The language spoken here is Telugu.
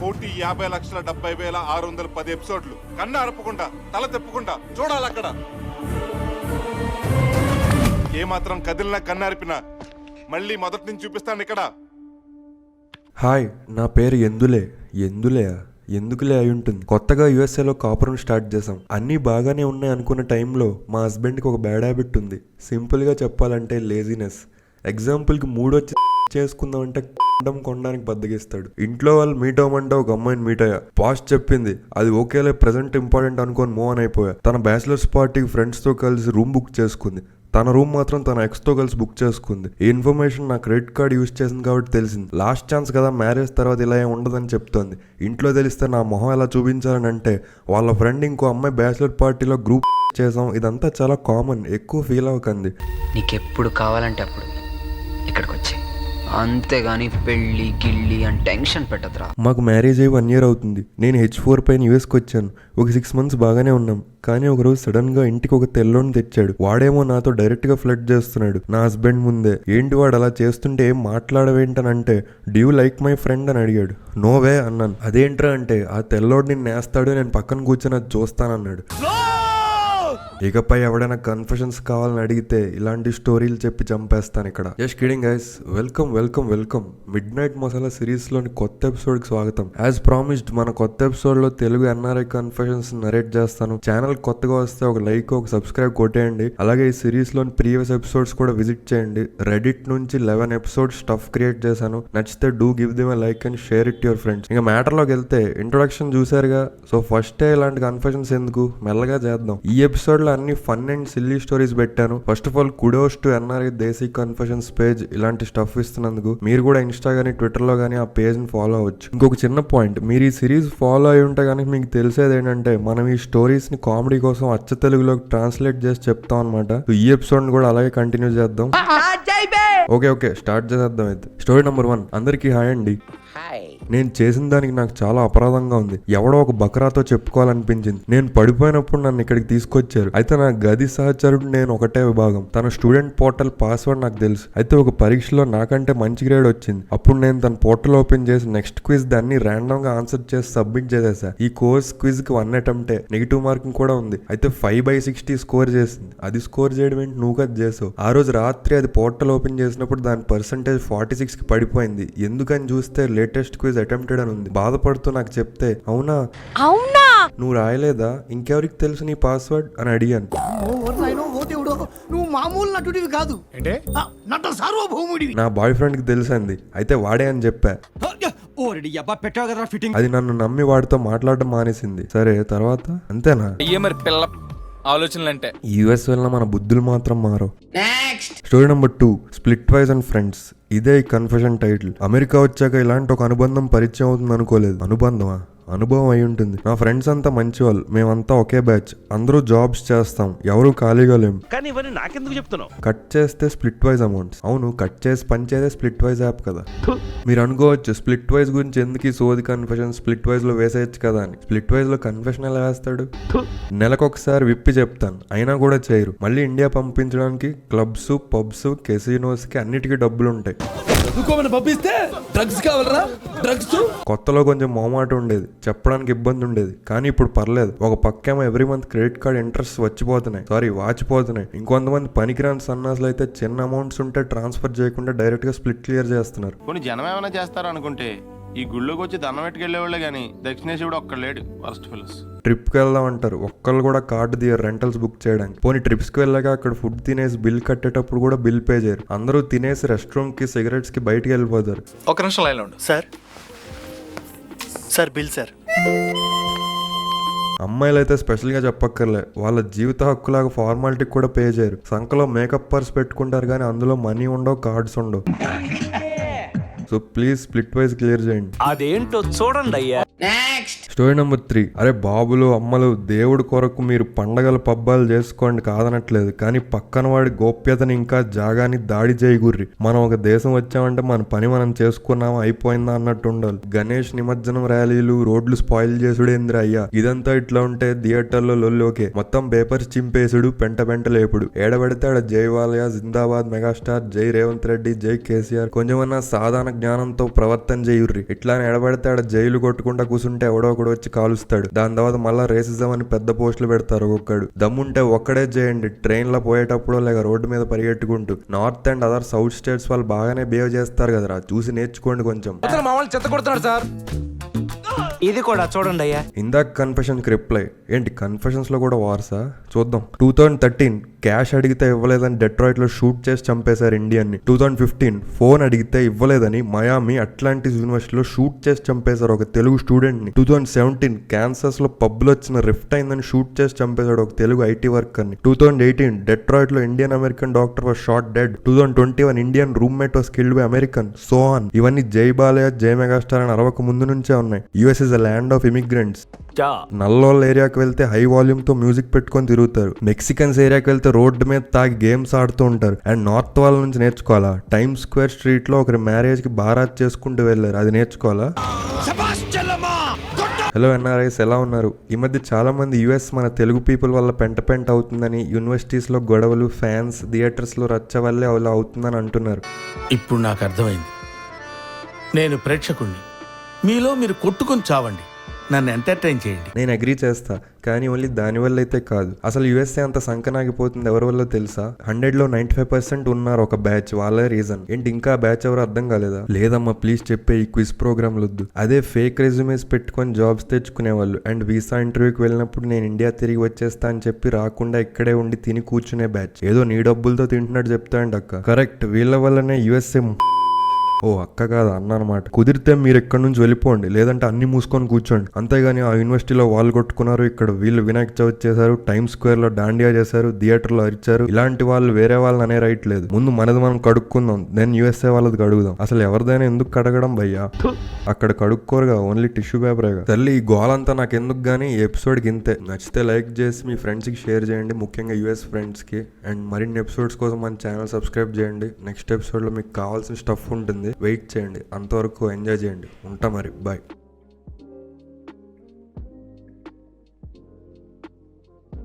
1,50,70,610 ఎపిసోడ్లు కన్ను అరపకుండా తల తెప్పకుండా చూడాలి అక్కడ. ఏమాత్రం కదిలినా కన్ను అరిపినా మళ్ళీ మొదటి నుంచి చూపిస్తాను ఇక్కడ. హాయ్, నా పేరు ఎందుకులే అయి ఉంటుంది. కొత్తగా యుఎస్ఏలో కాపురం స్టార్ట్ చేసాం. అన్నీ బాగానే ఉన్నాయి అనుకున్న టైంలో మా హస్బెండ్కి ఒక బ్యాడ్ హ్యాబిట్ ఉంది. సింపుల్గా చెప్పాలంటే లేజినెస్. ఎగ్జాంపుల్కి మూడొచ్చి చేసుకుందామంటే కొనడానికి బద్దగిస్తాడు. ఇంట్లో వాళ్ళు మీట్ అవ్వమంటే ఒక అమ్మాయిని మీట్ అయ్యా, పాస్ట్ చెప్పింది, అది ఓకేలే ప్రెజెంట్ ఇంపార్టెంట్ అనుకొని మూవ్ ఆన్ అయిపోయా. తన బ్యాచిలర్స్ పార్టీకి ఫ్రెండ్స్తో కలిసి రూమ్ బుక్ చేసుకుంది. తన రూమ్ మాత్రం తన ఎక్స్తో కలిసి బుక్ చేసుకుంది. ఈ ఇన్ఫర్మేషన్ నా క్రెడిట్ కార్డ్ యూజ్ చేసింది కాబట్టి తెలిసింది. లాస్ట్ ఛాన్స్ కదా, మ్యారేజ్ తర్వాత ఇలా ఏం ఉండదని చెప్తోంది. ఇంట్లో తెలిస్తే నా మొహం ఎలా చూపించాలని అంటే వాళ్ళ ఫ్రెండ్ ఇంకో అమ్మాయి బ్యాచిలర్ పార్టీలో గ్రూప్ చేసాం. ఇదంతా చాలా కామన్, ఎక్కువ ఫీల్ అవ్వకండి. నీకెప్పుడు కావాలంటే అప్పుడు ఇక్కడికి వచ్చి, అంతేగాని పెళ్ళి గిళ్ళి అని టెన్షన్ పెట్టదురా. మాకు మ్యారేజ్ అయ్యి 1 year అవుతుంది. నేను H4 పైన యూఎస్కి వచ్చాను. ఒక 6 months బాగానే ఉన్నాం. కానీ ఒకరోజు సడన్ గా ఇంటికి ఒక తెల్లోని తెచ్చాడు. వాడేమో నాతో డైరెక్ట్ గా ఫ్లర్ట్ చేస్తున్నాడు నా హస్బెండ్ ముందే. ఏంటి వాడు అలా చేస్తుంటే ఏం మాట్లాడవేంటనంటే, do you like my friend అని అడిగాడు. నో వే అన్నాను. అదేంట్రా అంటే, ఆ తెల్లోడు నిన్ను నేస్తాడు, నేను పక్కన కూర్చొని అది చూస్తానన్నాడు. ఇకపై ఎవడైనా కన్ఫెషన్స్ కావాలని అడిగితే ఇలాంటి స్టోరీలు చెప్పి చంపేస్తాను ఇక్కడ. Just kidding guys. Welcome mid night masala series లోని కొత్త ఎపిసోడ్ కి స్వాగతం. యాజ్ ప్రామిస్డ్ మన కొత్త ఎపిసోడ్ లో తెలుగు ఎన్ఆర్ఐ కన్ఫెషన్స్ నరేట్ చేస్తాను. ఛానల్ కొత్తగా వస్తే ఒక లైక్, ఒక సబ్స్క్రైబ్ కొట్టేయండి. అలాగే ఈ సిరీస్ లోని ప్రీవియస్ ఎపిసోడ్స్ కూడా విజిట్ చేయండి. రెడిట్ నుంచి 11 episodes స్టఫ్ క్రియేట్ చేశాను. నచ్చితే do give them a like and share it your friends. ఇంకా మ్యాటర్ లోకి వెళ్తే, ఇంట్రొడక్షన్ చూసారుగా. సో ఫస్ట్ ఇలాంటి కన్ఫెషన్స్ ఎందుకు, మెల్లగా చేద్దాం. ఈ ఎపిసోడ్ అన్ని ఫన్ అండ్ సిల్లీ స్టోరీస్ పెట్టాను. First of all kudos to NRI desi confessions page ఇలాంటి స్టఫ్ ఇస్తున్నందుకు. మీరు కూడా ఇన్స్టా గానీ ట్విట్టర్ లో గానీ ఆ పేజ్ ని ఫాలో అవ్వచ్చు. ఇంకొక చిన్న పాయింట్, మీరు ఈ సిరీస్ ఫాలో అయి ఉంటే కానీ మీకు తెలిసేది ఏంటంటే, మనం ఈ స్టోరీస్ ని కామెడీ కోసం అచ్చ తెలుగులోకి ట్రాన్స్లేట్ చేసి చెప్తాం అనమాట. ఈ ఎపిసోడ్ ని కూడా అలాగే కంటిన్యూ చేద్దాం. ఓకే స్టార్ట్ చేసేద్దాం. అయితే స్టోరీ నెంబర్ 1. అందరికీ హాయ్ అండి. నేను చేసిన దానికి నాకు చాలా అపరాధంగా ఉంది. ఎవడో ఒక బకరాతో చెప్పుకోవాలనిపించింది. నేను పడిపోయినప్పుడు నన్ను ఇక్కడికి తీసుకొచ్చారు. అయితే నా గది సహచరుడు నేను ఒకటే విభాగం. తన స్టూడెంట్ పోర్టల్ పాస్వర్డ్ నాకు తెలుసు. అయితే ఒక పరీక్షలో నాకంటే మంచి గ్రేడ్ వచ్చింది. అప్పుడు నేను తన పోర్టల్ ఓపెన్ చేసి నెక్స్ట్ క్విజ్ దాన్ని ర్యాండమ్ గా ఆన్సర్ చేసి సబ్మిట్ చేసేసా. ఈ కోర్స్ క్విజ్ కి 1 attempt నెగిటివ్ మార్కింగ్ కూడా ఉంది. అయితే 5/60 స్కోర్ చేసింది. అది స్కోర్ చేయడం ఏంటి, నువ్వు కదా చేసావు. ఆ రోజు రాత్రి అది పోర్టల్ ఓపెన్ చేసినప్పుడు దాని పర్సంటేజ్ 46 కి పడిపోయింది. ఎందుకని చూస్తే లేటెస్ట్ క్విజ్ అటెంప్టెడ్ అని ఉంది. బాధపడుతూ నాకు చెప్తే, అవునా నువ్వు రాయలేదా, ఇంకెవరికి తెలుసు నీ పాస్వర్డ్ అని అడిగాను. నా బాయ్ ఫ్రెండ్ కి తెలుసంది. అయితే వాడే అని చెప్పా. అది నన్ను నమ్మి వాడితో మాట్లాడడం మానేసింది. సరే తర్వాత అంతేనా ఆలోచనలంటే యుఎస్ వల్ల మన బుద్ధులు మాత్రం మారవు. Story number 2. Split wise and friends. ఇదే ఈ కన్ఫెషన్ టైటిల్. అమెరికా వచ్చాక ఇలాంటి ఒక అనుబంధం పరిచయం అవుతుంది అనుకోలేదు. అనుభవం అయి ఉంటుంది. నా ఫ్రెండ్స్ అంతా మంచి వాళ్ళు. మేమంతా ఒకే బ్యాచ్. అందరూ జాబ్స్ చేస్తాం. ఎవరు ఖాళీగా లేము. కట్ చేస్తే స్ప్లిట్ వైజ్ అమౌంట్స్. అవును, కట్ చేసి పనిచేదే స్ప్లిట్ వైజ్ యాప్ కదా. మీరు అనుకోవచ్చు స్ప్లిట్ వైజ్ గురించి ఎందుకు ఈ సోది కన్ఫెషన్, స్ప్లిట్ వైజ్ లో వేసేయచ్చు కదా అని. స్ప్లిట్ వైజ్ లో కన్ఫెషన్ ఎలా వేస్తాడు? నెలకొకసారి విప్పి చెప్తాను, అయినా కూడా చేయరు. మళ్ళీ ఇండియా పంపించడానికి క్లబ్స్, పబ్స్, కెసినోస్ కి అన్నిటికీ డబ్బులు ఉంటాయి. కొత్తలో కొంచెం మొహమాట ఉండేది, చెప్పడానికి ఇబ్బంది ఉండేది. కానీ ఇప్పుడు పర్లేదు. ఒక పక్కేమో every month credit card interest వాచిపోతున్నాయి. ఇంకొంతమంది పనికిరాని సన్నాసులు అయితే చిన్న అమౌంట్స్ ఉంటే ట్రాన్స్ఫర్ చేయకుండా డైరెక్ట్ గా స్ప్లిట్ క్లియర్ చేస్తున్నారు. కొన్ని జనం ఏమైనా చేస్తారు అనుకుంటే, ఈ గుళ్ళోకి వచ్చి దండం పెట్టుకెళ్లేవాళ్ళే గానీ దక్షిణేశ్వరుడు ఒక్కలేడు. Worst fellows. ట్రిప్ కి వెళ్దాం అంటారు, ఒక్కళ్ళు కూడా కార్డు దిగారు రెంటల్స్ బుక్ చేయడానికి. పోనీ ట్రిప్స్ కి వెళ్ళాక అక్కడ ఫుడ్ తినేసి బిల్ కట్టేటప్పుడు కూడా బిల్ పే చేయరు. అందరూ తినేసి రెస్ట్ రూమ్ కి, సిగరెట్స్ కి బయటికి వెళ్ళిపోతారు. ఒక నిమిషం లైన్లో ఉండు. Sir bill sir. అమ్మాయిలు అయితే స్పెషల్ గా చెప్పక్కర్లే. వాళ్ళ జీవిత హక్కులాగా ఫార్మాలిటీకి కూడా పే చేయరు. సంఖలో మేకప్ పర్స్ పెట్టుకుంటారు కానీ అందులో మనీ ఉండవు, కార్డ్స్ ఉండవు. So please split wise clear చేయండి. అదేంటో చూడండి అయ్యా. Story number 3. అరే బాబులు, అమ్మలు, దేవుడి కొరకు మీరు పండగలు పబ్బాలు చేసుకోండి, కాదనట్లేదు. కానీ పక్కన వాడి గోప్యతని ఇంకా జాగాని దాడి చేయగుర్రి. మనం ఒక దేశం వచ్చామంటే మన పని మనం చేసుకున్నామా, అయిపోయిందా అన్నట్టు ఉండాలి. గణేష్ నిమజ్జనం ర్యాలీలు, రోడ్లు స్పాయిల్ చేసుడేంద్ర అయ్యా. ఇదంతా ఇట్లా ఉంటే థియేటర్లో లొల్లోకే. మొత్తం పేపర్స్ చింపేసుడు, పెంట లేపుడు. ఏడబెడితే ఆడ జై వాలయ, జిందాబాద్ మెగాస్టార్, జై రేవంత్ రెడ్డి, జై కేసీఆర్. కొంచెమన్నా సాధారణ జ్ఞానంతో ప్రవర్తన చేయుర్రి. ఇట్లా ఎడబడితే ఆడ జైలు కొట్టుకుంటా కూర్చుంటే ఎవడో ఒకడు వచ్చి కాలుస్తాడు. దాని తర్వాత మళ్ళా రేసిజం అని పెద్ద పోస్టులు పెడతారు ఒక్కొక్కడు. దమ్ముంటే ఒక్కడే చేయండి, ట్రైన్ లో పోయేటప్పుడు లేక రోడ్డు మీద పరిగెట్టుకుంటూ. North and other south states వాళ్ళు బాగానే బిహేవ్ చేస్తారు కదరా, చూసి నేర్చుకోండి కొంచెం. ఇది కూడా చూడండి అయ్యా. ఇందాక కన్ఫెషన్ కి రిప్లై ఏంటి, కన్ఫెషన్స్ లో కూడా వార్సా? చూద్దాం. 2013 క్యాష్ అడిగితే ఇవ్వలేదని డెట్రాయిట్ లో షూట్ చేసి చంపేశారు ఇండియన్ ని. 2015 ఫోన్ అడిగితే ఇవ్వలేదని మయామి అట్లాంటిస్ యూనివర్సిటీలో షూట్ చేసి చంపేశారు ఒక తెలుగు స్టూడెంట్ ని. 2017 క్యాన్సర్స్ లో పబ్లో వచ్చిన రిఫ్ట్ అయిందని షూట్ చేసి చంపేశాడు ఒక తెలుగు ఐటీ వర్కర్ ని. 2018 డెట్రాయిట్ లో Indian American doctor was shot dead. 2021 Indian roommate was killed by American. So on. ఇవన్నీ జై బాలయ్య, జై మెగాస్టార్ అని అరవక ముందు నుంచే ఉన్నాయి. US is a land of immigrants. నల్లోళ్ళ ఏరియాకి వెళ్తే హై వాల్యూమ్ తో మ్యూజిక్ పెట్టుకొని తిరుగుతారు. మెక్సికన్స్ ఏరియాకి వెళ్తే రోడ్డు మీద తాగి గేమ్స్ ఆడుతూ ఉంటారు. అండ్ నార్త్ వాళ్ళ నుంచి నేర్చుకోవాలా? టైమ్ స్క్వేర్ స్ట్రీట్ లో ఒకరి మ్యారేజ్ కి బారాత్ చేసుకుంటూ వెళ్ళారు, అది నేర్చుకోవాలా? హలో ఎన్ఆర్ఐస్, ఎలా ఉన్నారు? ఈ మధ్య చాలా మంది యుఎస్ మన తెలుగు పీపుల్ వల్ల పెంట అవుతుందని, యూనివర్సిటీస్ లో గొడవలు, ఫ్యాన్స్, థియేటర్స్ లో రచ్చ వల్లే అలా అవుతుందని అంటున్నారు. ఇప్పుడు నాకు అర్థమైంది. నేను ప్రేక్షకుణ్ణి, మీలో మీరు కొట్టుకొని చావండి, నన్ను ఎంటర్టైన్ చేయండి. నేను అగ్రీ చేస్తా, కానీ ఓన్లీ దాని వల్ల అయితే కాదు. అసలు యుఎస్ఏ అంత సంకనాగిపోతుంది ఎవరి వల్ల తెలుసా? 100లో 95% ఉన్నారు ఒక బ్యాచ్, వాళ్ళే రీజన్. ఏంటి ఇంకా బ్యాచ్ ఎవరు అర్థం కాలేదా? లేదమ్మా ప్లీజ్ చెప్పే ఈ క్విజ్ ప్రోగ్రామ్లు వద్దు. అదే ఫేక్ రెజ్యూమేస్ పెట్టుకొని జాబ్స్ తెచ్చుకునేవాళ్ళు. అండ్ వీసా ఇంటర్వ్యూకి వెళ్ళినప్పుడు నేను ఇండియా తిరిగి వచ్చేస్తా అని చెప్పి రాకుండా ఇక్కడే ఉండి తిని కూర్చునే బ్యాచ్. ఏదో నీ డబ్బులతో తింటున్నట్టు చెప్తాండి అక్క. కరెక్ట్, వీళ్ళ వల్లనే యుఎస్ఏ. ఓ అక్క కాదు అన్న అనమాట. కుదిరితే మీరు ఎక్కడి నుంచి వెళ్ళిపోండి, లేదంటే అన్ని మూసుకొని కూర్చోండి. అంతేగాని ఆ యూనివర్సిటీలో వాళ్ళు కొట్టుకున్నారు, ఇక్కడ వీళ్ళు వినాయక చవితి చేశారు, టైమ్ స్క్వేర్ లో డాండియా చేశారు, థియేటర్లో అరిచారు, ఇలాంటి వాళ్ళు వేరే వాళ్ళని అనే రైట్ లేదు. ముందు మనది మనం కడుక్కుందాం, దెన్ యూఎస్ఏ వాళ్ళది కడుగుదాం. అసలు ఎవరిదైనా ఎందుకు కడగడం భయ్యా? అక్కడ కడుక్కోరుగా, ఓన్లీ టిష్యూ పేపరేగా. తల్లి ఈ గోలంతా నాకు ఎందుకు గానీ ఈ ఎపిసోడ్కి ఇంతే. నచ్చితే లైక్ చేసి మీ ఫ్రెండ్స్కి షేర్ చేయండి, ముఖ్యంగా యూఎస్ ఫ్రెండ్స్కి. అండ్ మరిన్ని ఎపిసోడ్స్ కోసం మన ఛానల్ సబ్స్క్రైబ్ చేయండి. నెక్స్ట్ ఎపిసోడ్లో మీకు కావాల్సిన స్టఫ్ ఉంటుంది, వెయిట్ చేయండి. అంతవరకు ఎంజాయ్ చేయండి. ఉంటా మరి, బాయ్.